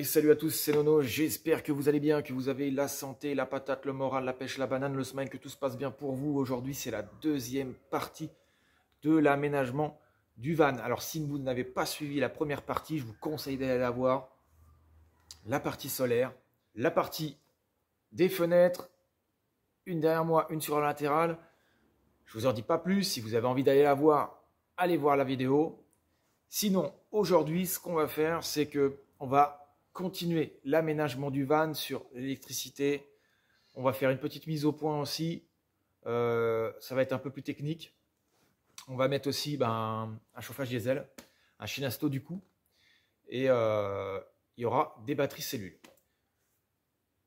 salut à tous, c'est Nono, j'espère que vous allez bien, que vous avez la santé, la patate, le moral, la pêche, la banane, le smile, que tout se passe bien pour vous. Aujourd'hui, c'est la deuxième partie de l'aménagement du van. Alors, si vous n'avez pas suivi la première partie, je vous conseille d'aller la voir. La partie solaire, la partie des fenêtres, une derrière moi, une sur la latérale. Je ne vous en dis pas plus, si vous avez envie d'aller la voir, allez voir la vidéo. Sinon, aujourd'hui, ce qu'on va faire, c'est que on va continuer l'aménagement du van sur l'électricité. On va faire une petite mise au point aussi. Ça va être un peu plus technique. On va mettre aussi un chauffage diesel, un Shinasto du coup. Et il y aura des batteries cellules.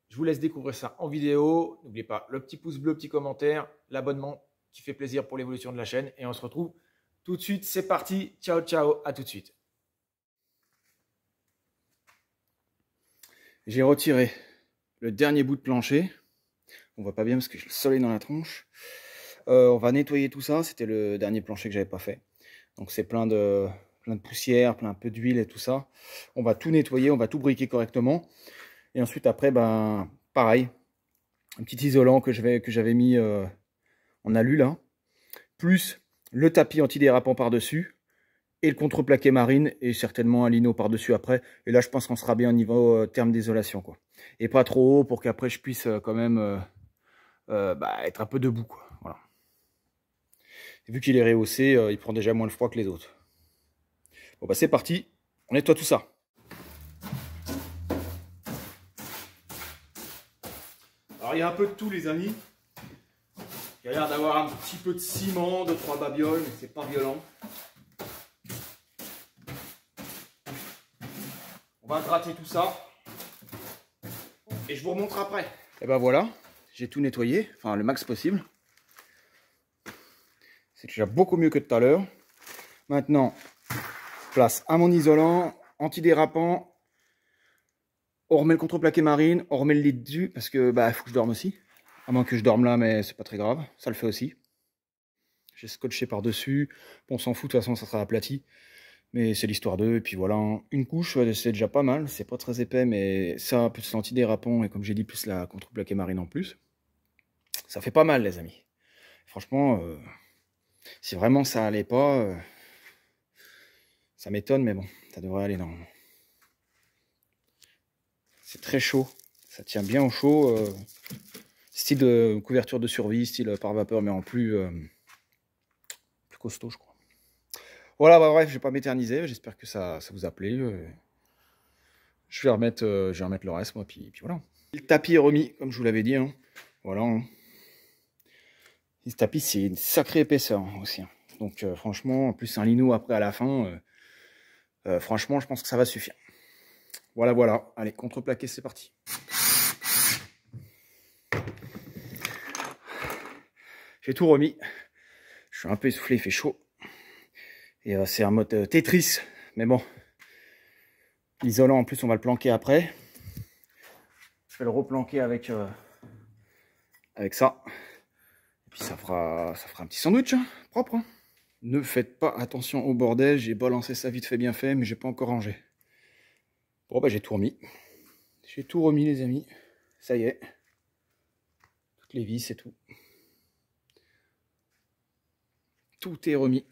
Je vous laisse découvrir ça en vidéo. N'oubliez pas le petit pouce bleu, petit commentaire, l'abonnement qui fait plaisir pour l'évolution de la chaîne. Et on se retrouve tout de suite. C'est parti. Ciao, ciao. À tout de suite. J'ai retiré le dernier bout de plancher. On voit pas bien parce que j'ai le soleil dans la tronche. On va nettoyer tout ça. C'était le dernier plancher que j'avais pas fait. Donc c'est plein de poussière, plein un peu d'huile et tout ça. On va tout nettoyer, on va tout briquer correctement. Et ensuite après, pareil, un petit isolant que j'avais mis en alu là, plus le tapis antidérapant par-dessus. Et le contreplaqué marine et certainement un lino par-dessus après. Et là, je pense qu'on sera bien au niveau terme d'isolation, quoi. Et pas trop haut pour qu'après je puisse quand même être un peu debout, quoi. Voilà. Et vu qu'il est rehaussé, il prend déjà moins le froid que les autres. Bon, c'est parti. On nettoie tout ça. Alors, il y a un peu de tout, les amis. Il y a l'air d'avoir un petit peu de ciment, 2-3 babioles, mais c'est pas violent. On va gratter tout ça et je vous remontre après. Et ben voilà, j'ai tout nettoyé, enfin le max possible. C'est déjà beaucoup mieux que tout à l'heure. Maintenant, place à mon isolant, antidérapant. On remet le contreplaqué marine, on remet le lit dessus parce que il faut que je dorme aussi. À moins que je dorme là, mais c'est pas très grave, ça le fait aussi. J'ai scotché par-dessus. Bon, on s'en fout, de toute façon, ça sera aplati. Mais c'est l'histoire d'eux, et puis voilà, une couche, c'est déjà pas mal, c'est pas très épais, mais ça, plus l'antidérapant, et comme j'ai dit, plus la contreplaqué marine en plus, ça fait pas mal, les amis. Franchement, si vraiment ça allait pas, ça m'étonne, mais bon, ça devrait aller normalement. C'est très chaud, ça tient bien au chaud, style de couverture de survie, style par vapeur, mais en plus costaud, je crois. Voilà, bref, je vais pas m'éterniser, j'espère que ça vous a plu. Je vais remettre le reste, moi, puis voilà. Le tapis est remis, comme je vous l'avais dit. Hein. Voilà. Hein. Et ce tapis, c'est une sacrée épaisseur aussi. Hein. Donc, franchement, en plus, un lino après à la fin. Franchement, je pense que ça va suffire. Voilà, voilà. Allez, contreplaqué, c'est parti. J'ai tout remis. Je suis un peu essoufflé, il fait chaud. Et c'est un mode Tetris. Mais bon. L'isolant, en plus, on va le planquer après. Je vais le replanquer avec ça. Et puis ça fera un petit sandwich hein, propre. Hein. Ne faites pas attention au bordel. J'ai balancé ça vite fait bien fait, mais j'ai pas encore rangé. Bon j'ai tout remis. J'ai tout remis les amis. Ça y est. Toutes les vis et tout. Tout est remis.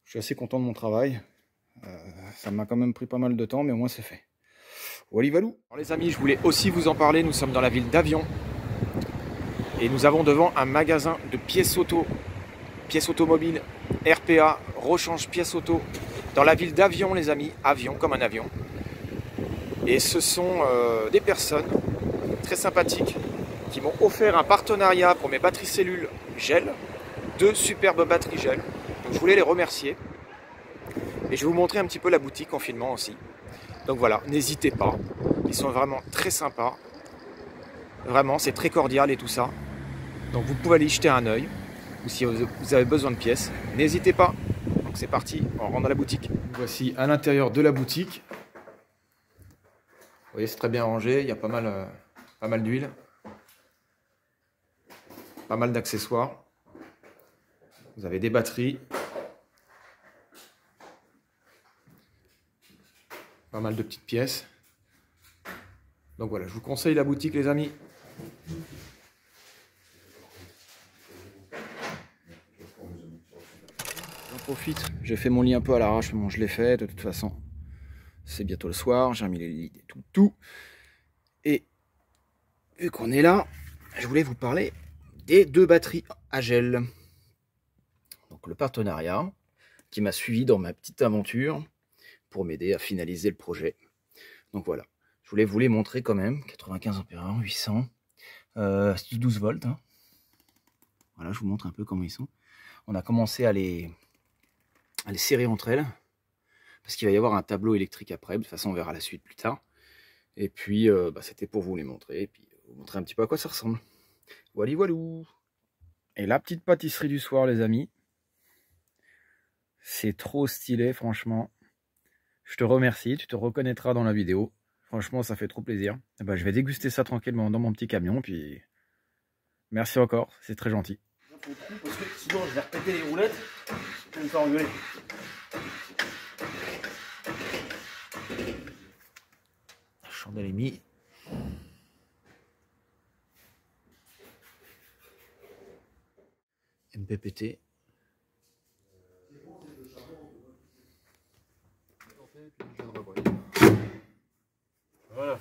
Je suis assez content de mon travail. Ça m'a quand même pris pas mal de temps, mais au moins c'est fait. Wallivalou. Alors les amis, je voulais aussi vous en parler. Nous sommes dans la ville d'Avion. Et nous avons devant un magasin de pièces auto, pièces automobiles, RPA, rechange pièces auto, dans la ville d'Avion les amis, Avion comme un avion. Et ce sont des personnes très sympathiques qui m'ont offert un partenariat pour mes batteries cellules gel, 2 superbes batteries gel. Donc je voulais les remercier. Et je vais vous montrer un petit peu la boutique en filmant aussi. Donc voilà, n'hésitez pas, ils sont vraiment très sympas. Vraiment, c'est très cordial et tout ça. Donc vous pouvez aller y jeter un œil. Ou si vous avez besoin de pièces, n'hésitez pas. Donc c'est parti, on rentre dans la boutique. Voici à l'intérieur de la boutique. Vous voyez, c'est très bien rangé, il y a pas mal d'huile. Pas mal d'accessoires. Vous avez des batteries. Pas mal de petites pièces. Donc voilà, je vous conseille la boutique les amis. J'en profite, j'ai fait mon lit un peu à l'arrache, mais bon, je l'ai fait de toute façon. C'est bientôt le soir, j'ai remis les lits et tout. Et vu qu'on est là, je voulais vous parler des 2 batteries à gel. Donc le partenariat qui m'a suivi dans ma petite aventure pour m'aider à finaliser le projet. Donc voilà, je voulais vous les montrer quand même. 95 ampères, 800, c'est 12 volts. Hein. Voilà, je vous montre un peu comment ils sont. On a commencé à les serrer entre elles parce qu'il va y avoir un tableau électrique après. De toute façon, on verra la suite plus tard. Et puis, c'était pour vous les montrer et puis vous montrer un petit peu à quoi ça ressemble. Voilà, voilou. Et la petite pâtisserie du soir, les amis. C'est trop stylé, franchement. Je te remercie, tu te reconnaîtras dans la vidéo. Franchement, ça fait trop plaisir. Et ben, je vais déguster ça tranquillement dans mon petit camion. Puis, merci encore, c'est très gentil. Parce que sinon, je vais répéter les roulettes. Je vais me faire engueuler. La chandelle est mise. MPPT. Voilà.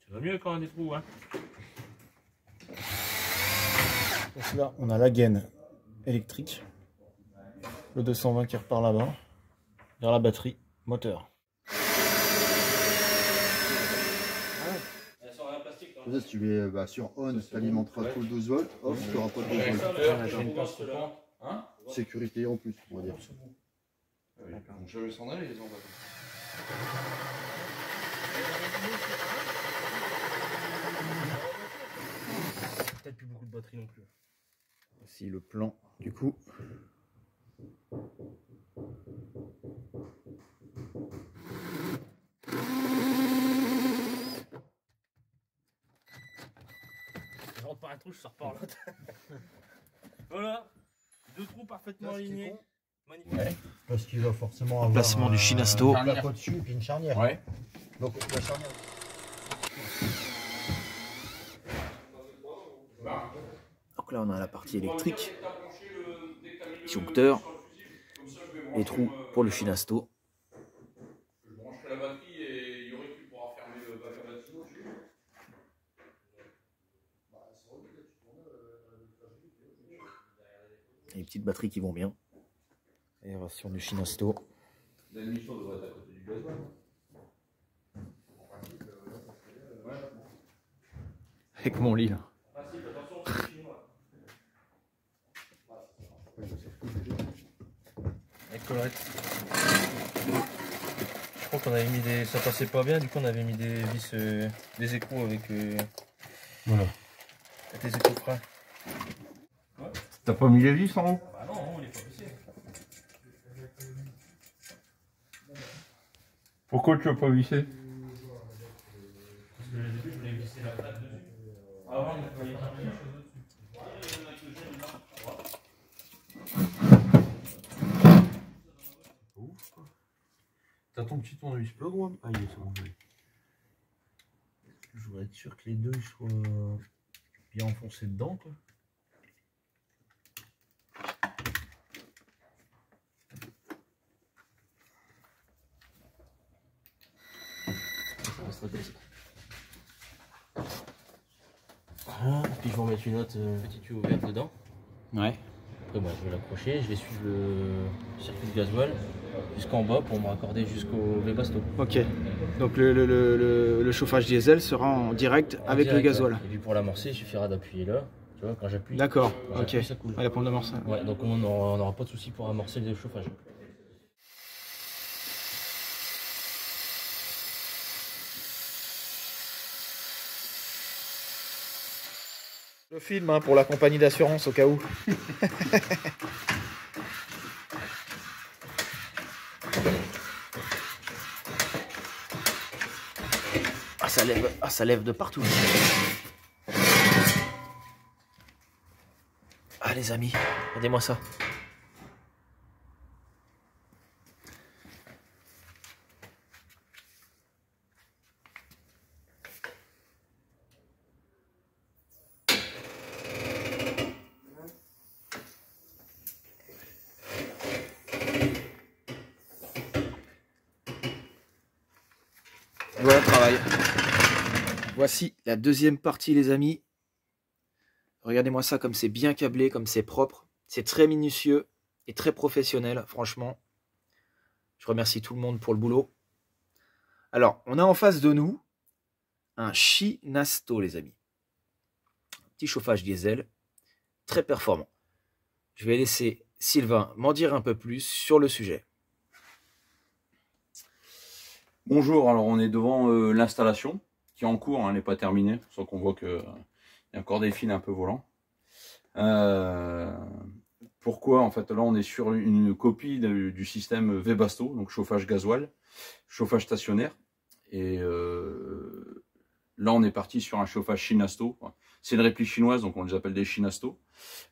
Ça va mieux quand on a des trous, hein. Donc là, on a la gaine électrique. Le 220 qui repart là-bas. Vers la batterie moteur. Si tu mets sur on, tu alimenteras tout le 12 volts, off, tu n'auras pas de 12 volts. Sécurité en plus, on va dire. Je vais s'en aller, les envois. Peut-être plus beaucoup de batterie non plus. Voici le plan du coup. Je rentre par un trou, je sors par l'autre. Voilà, 2 trous parfaitement alignés. Magnifique. Ouais. Parce qu'il va forcément avoir Placement du Chinasto. un placo dessus et puis une charnière. Ouais. Donc la charnière. Donc là on a la partie électrique, disjoncteur, les trous pour le Chinasto. Je brancherai la batterie et Yorick tu pourras fermer le bac à batterie dessus. Les petites batteries qui vont bien. Aération du Chinasto. L'émission devrait être à côté du gasoil. Avec mon lit là. Avec collerette. Je crois qu'on avait mis des. Ça passait pas bien, du coup on avait mis des vis, des écrous avec. Voilà. Avec des écrous freins. T'as pas mis les vis en haut? Bah non, il est pas vissé. Pourquoi tu l'as pas vissé? Parce que au début je voulais visser la plaque dessus. Avant il fallait changer les choses dessus. T'as ton petit tournevis plug ou ah, il est sur. Je voudrais être sûr que les deux soient bien enfoncés dedans, quoi. Voilà, puis je vais en mettre une autre petite tuyau verte dedans. Ouais. Après moi je vais l'accrocher, je vais suivre le circuit de gasoil jusqu'en bas pour me raccorder jusqu'au Webasto. Ok. Donc le chauffage diesel sera en direct avec le direct, gasoil. ouais. Et puis pour l'amorcer, il suffira d'appuyer là. Tu vois, quand j'appuie. D'accord. Quand Ok. j'appuie, ça coule. À la pompe d'amorce. Ouais, donc on n'aura pas de souci pour amorcer le chauffage. Je filme hein, pour la compagnie d'assurance au cas où. Ah, ça lève de partout. Ah les amis, regardez-moi ça. Voilà le travail. Voici la deuxième partie les amis. Regardez-moi ça comme c'est bien câblé, comme c'est propre. C'est très minutieux et très professionnel, franchement. Je remercie tout le monde pour le boulot. Alors, on a en face de nous un Shinasto, les amis. Petit chauffage diesel, très performant. Je vais laisser Sylvain m'en dire un peu plus sur le sujet. Bonjour, alors on est devant l'installation qui est en cours, elle n'est pas terminée, sauf qu'on voit qu'il y a encore des fils un peu volants. Pourquoi? En fait, là on est sur une copie du système Webasto, donc chauffage gasoil, chauffage stationnaire. Et là on est parti sur un chauffage Shinasto. C'est une réplique chinoise, donc on les appelle des Shinasto.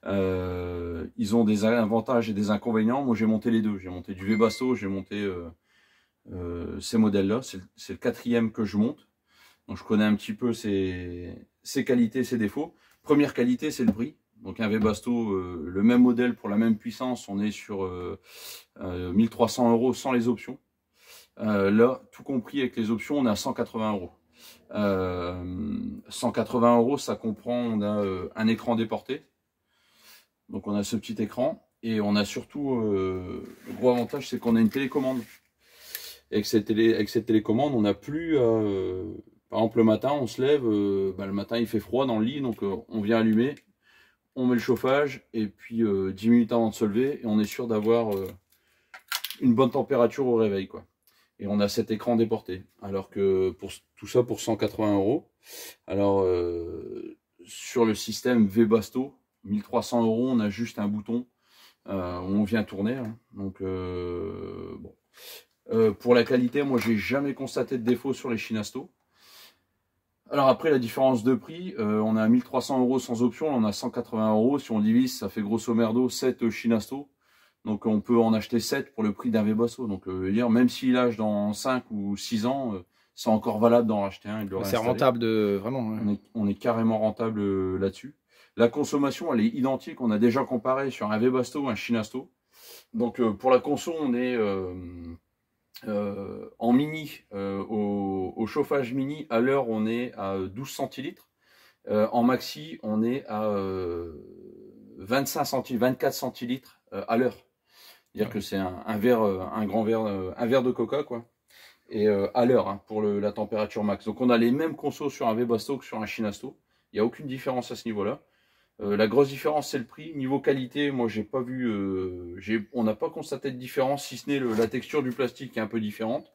Ils ont des avantages et des inconvénients. Moi j'ai monté les deux, j'ai monté du Webasto, j'ai monté ces modèles-là. C'est le quatrième que je monte. Donc je connais un petit peu ses qualités, ses défauts. Première qualité, c'est le prix. Donc un Webasto, le même modèle pour la même puissance, on est sur 1300 € sans les options. Là, tout compris avec les options, on est à 180 €. 180 €, ça comprend, on a un écran déporté. Donc on a ce petit écran. Et on a surtout, le gros avantage, c'est qu'on a une télécommande. Et avec cette télécommande, on n'a plus, par exemple le matin, on se lève, le matin il fait froid dans le lit, donc on vient allumer, on met le chauffage, et puis 10 minutes avant de se lever, et on est sûr d'avoir une bonne température au réveil, quoi. Et on a cet écran déporté, alors que pour tout ça pour 180 €. Alors sur le système Webasto, 1300 €, on a juste un bouton où on vient tourner, hein. Donc bon. Pour la qualité, moi j'ai jamais constaté de défaut sur les Shinasto. Alors après la différence de prix, on a 1300 € sans option, on a 180 €. Si on divise, ça fait grosso merdo 7 Shinasto. Donc on peut en acheter 7 pour le prix d'un Webasto. Donc dire, même s'il lâche dans 5 ou 6 ans, c'est encore valable d'en racheter un et de le réinstaller. C'est rentable vraiment. Ouais. On est carrément rentable là-dessus. La consommation, elle est identique. On a déjà comparé sur un Webasto ou un Shinasto. Donc pour la conso, on est en mini, au chauffage mini, à l'heure, on est à 12 centilitres. En maxi, on est à 24 centilitres à l'heure. C'est-à-dire que c'est un verre, un grand verre, un verre de coca, quoi. Et à l'heure, hein, pour la température max. Donc on a les mêmes consos sur un Webasto que sur un Shinasto. Il n'y a aucune différence à ce niveau-là. La grosse différence, c'est le prix. Niveau qualité, moi, j'ai pas vu, on n'a pas constaté de différence, si ce n'est la texture du plastique qui est un peu différente.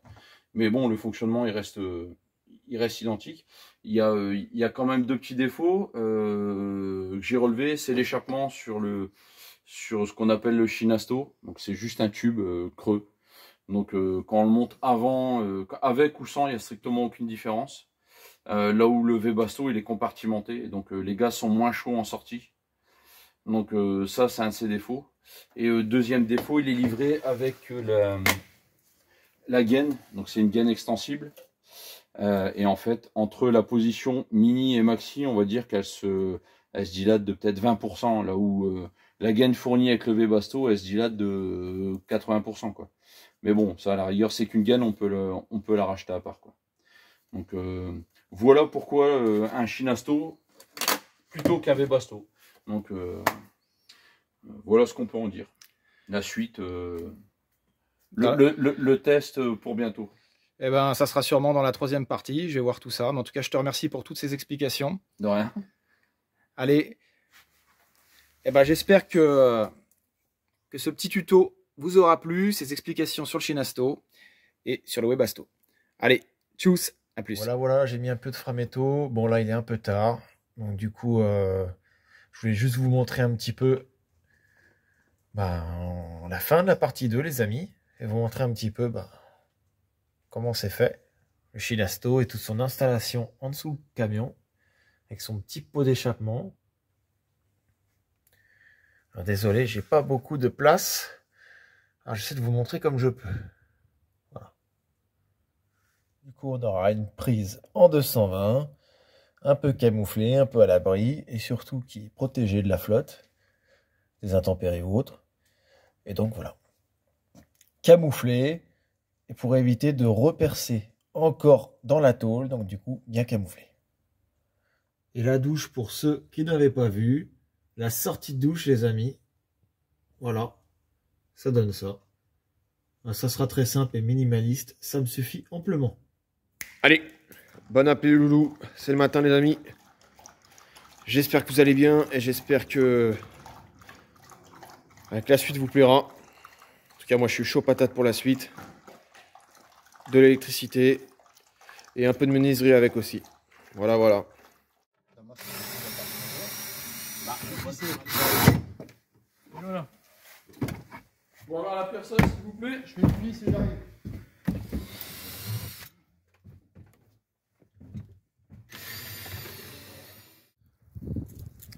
Mais bon, le fonctionnement, il reste identique. Il y a quand même deux petits défauts que j'ai relevés. C'est l'échappement sur ce qu'on appelle le Shinasto. Donc c'est juste un tube creux. Donc quand on le monte avant, avec ou sans, il n'y a strictement aucune différence. Là où le Webasto il est compartimenté, donc les gaz sont moins chauds en sortie. Donc ça c'est un de ses défauts. Et deuxième défaut, il est livré avec la gaine, donc c'est une gaine extensible. Et en fait, entre la position mini et maxi, on va dire qu'elle se dilate de peut-être 20%, là où la gaine fournie avec le Webasto, elle se dilate de 80%, quoi. Mais bon, ça à la rigueur, c'est qu'une gaine, on peut la racheter à part, quoi. Donc voilà pourquoi un Shinasto plutôt qu'un Webasto. Donc voilà ce qu'on peut en dire. La suite, le test pour bientôt. Eh ben, ça sera sûrement dans la troisième partie. Je vais voir tout ça. Mais en tout cas, je te remercie pour toutes ces explications. De rien. Allez. Eh ben, j'espère que ce petit tuto vous aura plu. Ces explications sur le Shinasto et sur le Webasto. Allez, tchuss, à plus. Voilà, j'ai mis un peu de Frametto. Bon, là, il est un peu tard. Donc, du coup, je voulais juste vous montrer un petit peu la fin de la partie 2, les amis. Et vous montrer un petit peu comment c'est fait. le Shinasto et toute son installation en dessous du camion, avec son petit pot d'échappement. Désolé, j'ai pas beaucoup de place. Alors j'essaie de vous montrer comme je peux. Voilà. Du coup, on aura une prise en 220, un peu camouflée, un peu à l'abri, et surtout qui est protégée de la flotte, des intempéries ou autres. Et donc voilà. Camouflé, et pour éviter de repercer encore dans la tôle, donc du coup, bien camouflé. Et la douche, pour ceux qui n'avaient pas vu, la sortie de douche, les amis. Voilà, ça donne ça. Ça sera très simple et minimaliste, ça me suffit amplement. Allez, bon appétit loulou, c'est le matin les amis. J'espère que vous allez bien et j'espère que avec la suite vous plaira. En tout cas moi je suis chaud patate pour la suite. De l'électricité et un peu de menuiserie avec aussi. Voilà, voilà. Voilà. Pour avoir la personne, s'il vous plaît. Je fais une plie, c'est j'arrive.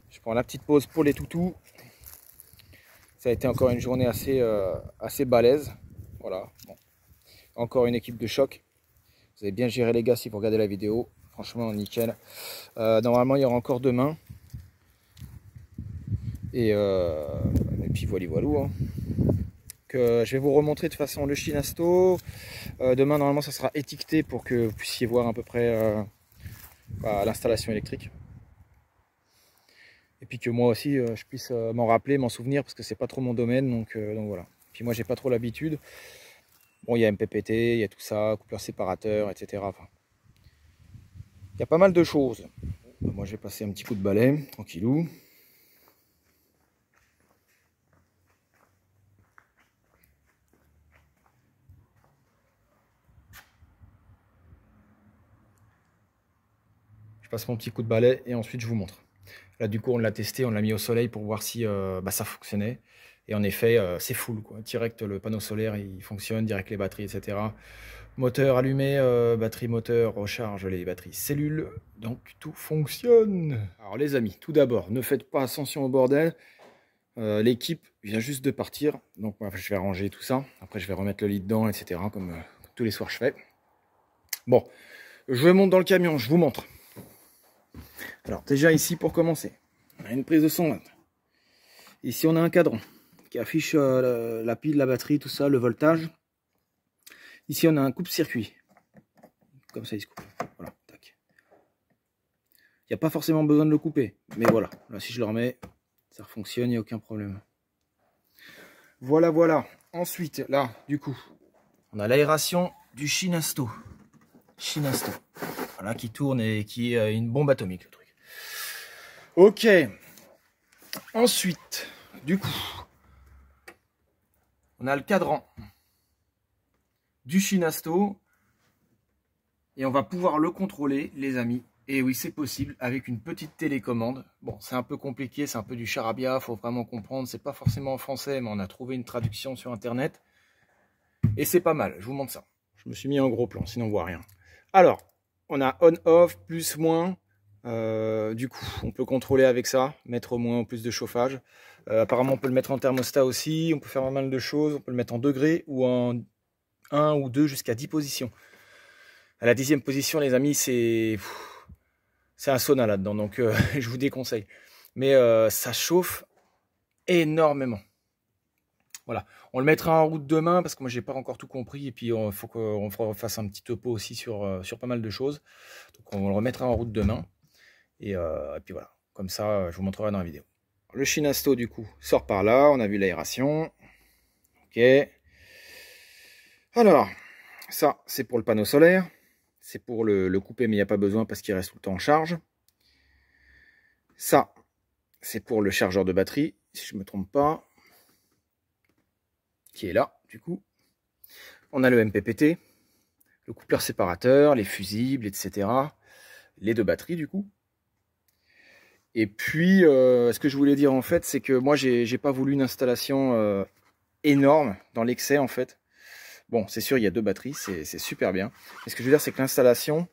Je prends la petite pause pour les toutous. Ça a été encore une journée assez balèze. Voilà. Bon. Encore une équipe de choc. Vous avez bien géré les gars si vous regardez la vidéo. Franchement nickel. Normalement il y aura encore demain. Et puis voilà. Hein. Je vais vous remontrer de toute façon le Shinasto. Demain normalement ça sera étiqueté pour que vous puissiez voir à peu près l'installation électrique. Et puis que moi aussi je puisse m'en rappeler, m'en souvenir parce que c'est pas trop mon domaine donc voilà. Puis moi j'ai pas trop l'habitude. Bon il y a MPPT, il y a tout ça, coupleur séparateur, etc. Enfin, il y a pas mal de choses. Moi je vais passer un petit coup de balai, tranquillou. Je passe mon petit coup de balai et ensuite je vous montre. Là du coup on l'a testé, on l'a mis au soleil pour voir si ça fonctionnait. Et en effet c'est full quoi. Direct le panneau solaire il fonctionne, direct les batteries etc. Moteur allumé, batterie moteur, recharge les batteries cellules. Donc tout fonctionne. Alors les amis, tout d'abord ne faites pas attention au bordel. L'équipe vient juste de partir. Donc moi, je vais ranger tout ça. Après je vais remettre le lit dedans etc. Comme tous les soirs je fais. Bon, je monte dans le camion, je vous montre. Alors déjà ici pour commencer, on a une prise de 120. Ici on a un cadran qui affiche la pile, la batterie, tout ça, le voltage. Ici on a un coupe-circuit. Comme ça il se coupe. Voilà, tac. Il n'y a pas forcément besoin de le couper. Mais voilà, là si je le remets, ça fonctionne, il n'y a aucun problème. Voilà, voilà. Ensuite, là, du coup, on a l'aération du Shinasto. Shinasto. Voilà, qui tourne et qui est une bombe atomique, le truc. Ok. Ensuite, du coup, on a le cadran du Shinasto. Et on va pouvoir le contrôler, les amis. Et oui, c'est possible avec une petite télécommande. Bon, c'est un peu compliqué, c'est un peu du charabia, faut vraiment comprendre. C'est pas forcément en français, mais on a trouvé une traduction sur Internet. Et c'est pas mal, je vous montre ça. Je me suis mis en gros plan, sinon on voit rien. Alors, on a on-off, plus, moins. Du coup, on peut contrôler avec ça, mettre au moins ou plus de chauffage. Apparemment, on peut le mettre en thermostat aussi. On peut faire pas mal de choses. On peut le mettre en degrés ou en 1 ou 2 jusqu'à 10 positions. À la 10e position, les amis, c'est un sauna là-dedans. Donc, je vous déconseille. Mais ça chauffe énormément. Voilà. On le mettra en route demain parce que moi, j'ai pas encore tout compris. Et puis, il faut qu'on fasse un petit topo aussi sur pas mal de choses. Donc, on le remettra en route demain. Et puis voilà. Comme ça, je vous montrerai dans la vidéo. Le Shinasto, du coup, sort par là. On a vu l'aération. Ok. Alors, ça, c'est pour le panneau solaire. C'est pour le couper, mais il n'y a pas besoin parce qu'il reste tout le temps en charge. Ça, c'est pour le chargeur de batterie, si je ne me trompe pas. Qui est là, du coup. On a le MPPT, le coupleur séparateur, les fusibles, etc. Les deux batteries, du coup. Et puis, ce que je voulais dire, en fait, c'est que moi, j'ai pas voulu une installation énorme, dans l'excès, en fait. Bon, c'est sûr, il y a 2 batteries, c'est super bien. Mais ce que je veux dire, c'est que l'installation,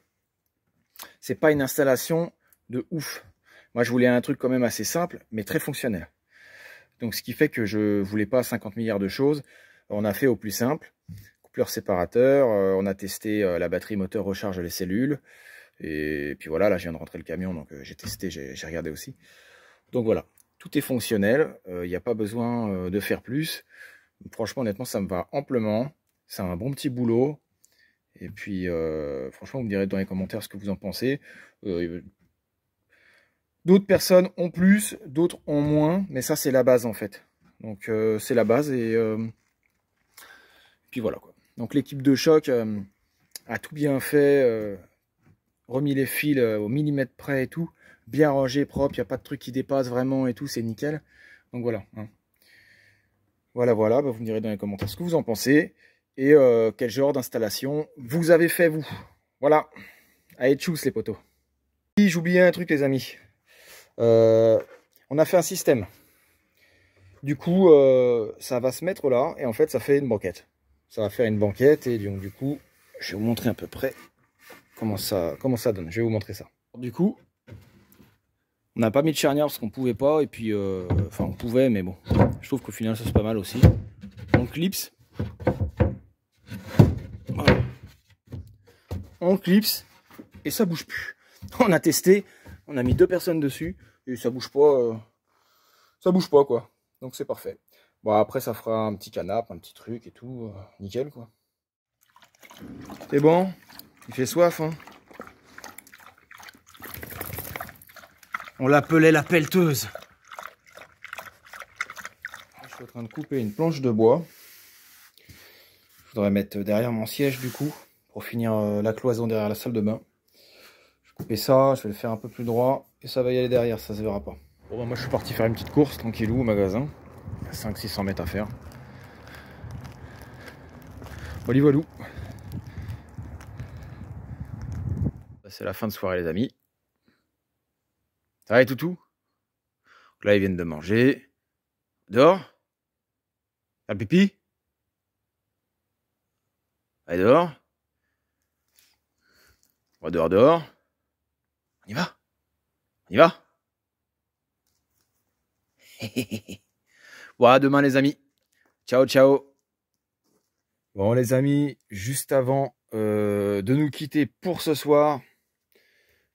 c'est pas une installation de ouf. Moi, je voulais un truc quand même assez simple, mais très fonctionnel. Donc, ce qui fait que je voulais pas 50 milliards de choses. On a fait au plus simple. Coupleur séparateur, on a testé la batterie moteur recharge les cellules. Et puis voilà, là, je viens de rentrer le camion, donc j'ai testé, j'ai regardé aussi. Donc voilà, tout est fonctionnel. Il n'y a pas besoin de faire plus. Franchement, honnêtement, ça me va amplement. C'est un bon petit boulot. Et puis, franchement, vous me direz dans les commentaires ce que vous en pensez. D'autres personnes ont plus, d'autres ont moins. Mais ça, c'est la base, en fait. Donc, c'est la base. Et puis voilà, quoi. Donc, l'équipe de choc a tout bien fait. Remis les fils au millimètre près et tout. Bien rangé, propre. Il n'y a pas de truc qui dépasse vraiment et tout. C'est nickel. Donc, voilà. Hein. Voilà, bah, vous me direz dans les commentaires ce que vous en pensez. Et quel genre d'installation vous avez fait, vous. Voilà. Allez, tchuss, les potos. J'oubliais un truc, les amis. On a fait un système. Du coup, ça va se mettre là. Et en fait, ça fait une banquette. Ça va faire une banquette. Et donc, du coup, je vais vous montrer à peu près comment ça donne. Je vais vous montrer ça. Du coup, on n'a pas mis de charnière parce qu'on pouvait pas. Et puis, enfin, on pouvait, mais bon. Je trouve qu'au final, ça c'est pas mal aussi. On clipse. Voilà. On clipse et ça bouge plus. On a testé, on a mis 2 personnes dessus et ça bouge pas quoi. Donc c'est parfait. Bon, après ça fera un petit canapé, un petit truc et tout, nickel quoi. C'est bon, il fait soif hein. On l'appelait la pelleteuse. Je suis en train de couper une planche de bois. Je voudrais mettre derrière mon siège du coup, pour finir la cloison derrière la salle de bain. Je vais couper ça, je vais le faire un peu plus droit, et ça va y aller derrière, ça se verra pas. Bon bah moi je suis parti faire une petite course, tranquillou au magasin. Il y a 500-600 mètres à faire. Voilà, voilou. C'est la fin de soirée les amis. Ça va les toutous? Là ils viennent de manger. Dehors? Faire le pipi? Allez dehors. On va dehors. On y va. On y va. Bon, à demain les amis. Ciao, ciao. Bon les amis, juste avant de nous quitter pour ce soir,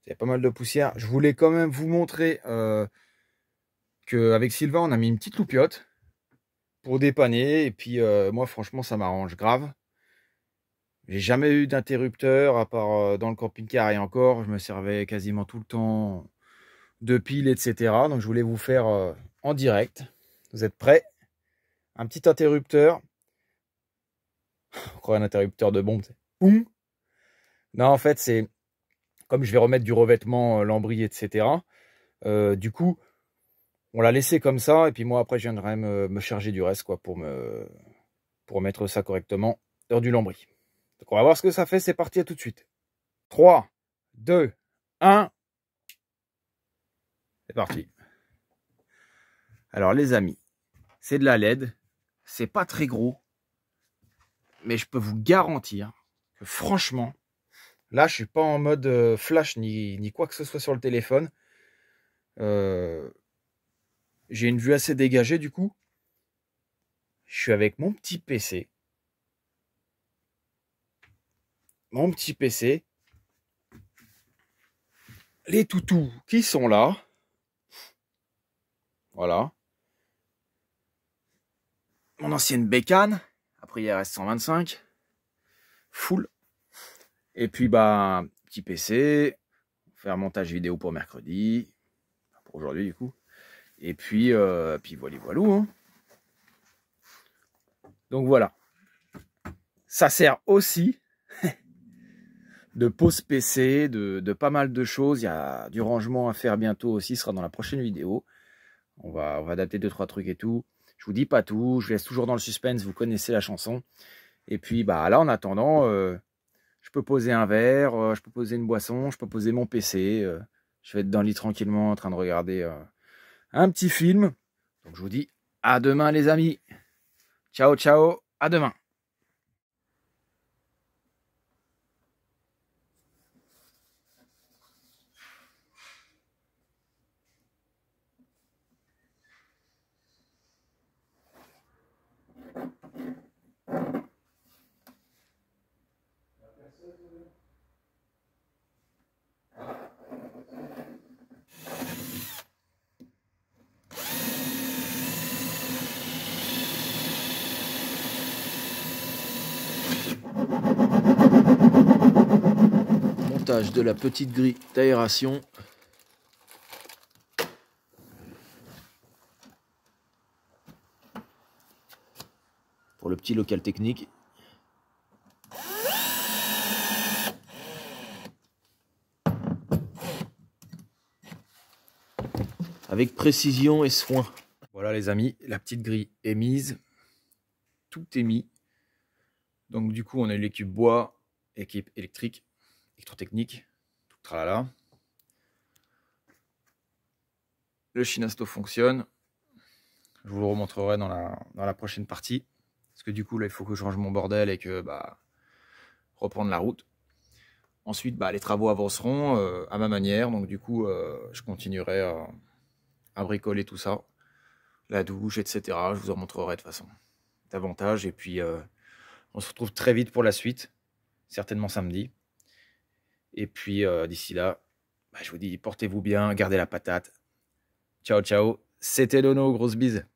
il y a pas mal de poussière. Je voulais quand même vous montrer qu'avec Sylvain, on a mis une petite loupiote pour dépanner. Et puis moi, franchement, ça m'arrange grave. J'ai jamais eu d'interrupteur, à part dans le camping-car et encore, je me servais quasiment tout le temps de piles, etc. Donc je voulais vous faire en direct. Vous êtes prêts? Un petit interrupteur. Encore un interrupteur de bombe. Boum. Non, en fait, c'est comme je vais remettre du revêtement, lambris, etc. Du coup, on l'a laissé comme ça. Et puis moi, après, je viendrai me charger du reste quoi, pour mettre ça correctement dans du lambris. Donc on va voir ce que ça fait, c'est parti, à tout de suite. 3, 2, 1. C'est parti. Alors les amis, c'est de la LED, c'est pas très gros, mais je peux vous garantir que franchement, là je suis pas en mode flash ni quoi que ce soit sur le téléphone. J'ai une vue assez dégagée du coup. Je suis avec mon petit PC. Les toutous qui sont là. Voilà. Mon ancienne bécane. Après, il reste 125. Full. Et puis, bah, petit PC. Faire montage vidéo pour mercredi. Pour aujourd'hui, du coup. Et puis voilà. Hein. Donc, voilà. Ça sert aussi de pause PC, de pas mal de choses. Il y a du rangement à faire bientôt aussi, ce sera dans la prochaine vidéo. On va adapter 2-3 trucs et tout. Je vous dis pas tout, je laisse toujours dans le suspense, vous connaissez la chanson. Et puis bah là en attendant, je peux poser un verre, je peux poser une boisson, je peux poser mon PC. Je vais être dans le lit tranquillement en train de regarder un petit film. Donc je vous dis à demain les amis. Ciao, ciao, à demain. montage de la petite grille d'aération. Pour le petit local technique. Avec précision et soin. Voilà les amis, la petite grille est mise. Tout est mis. Donc du coup on a eu l'équipe bois, équipe électrique, électrotechnique, tout tralala. Le Shinasto fonctionne. Je vous le remontrerai dans la prochaine partie. Parce que du coup là il faut que je range mon bordel et que reprendre la route. Ensuite les travaux avanceront à ma manière. Donc du coup je continuerai à bricoler tout ça. La douche, etc. Je vous en montrerai de toute façon davantage. Et puis on se retrouve très vite pour la suite. Certainement samedi. Et puis d'ici là, je vous dis portez-vous bien, gardez la patate. Ciao ciao. C'était Dono, grosse bise.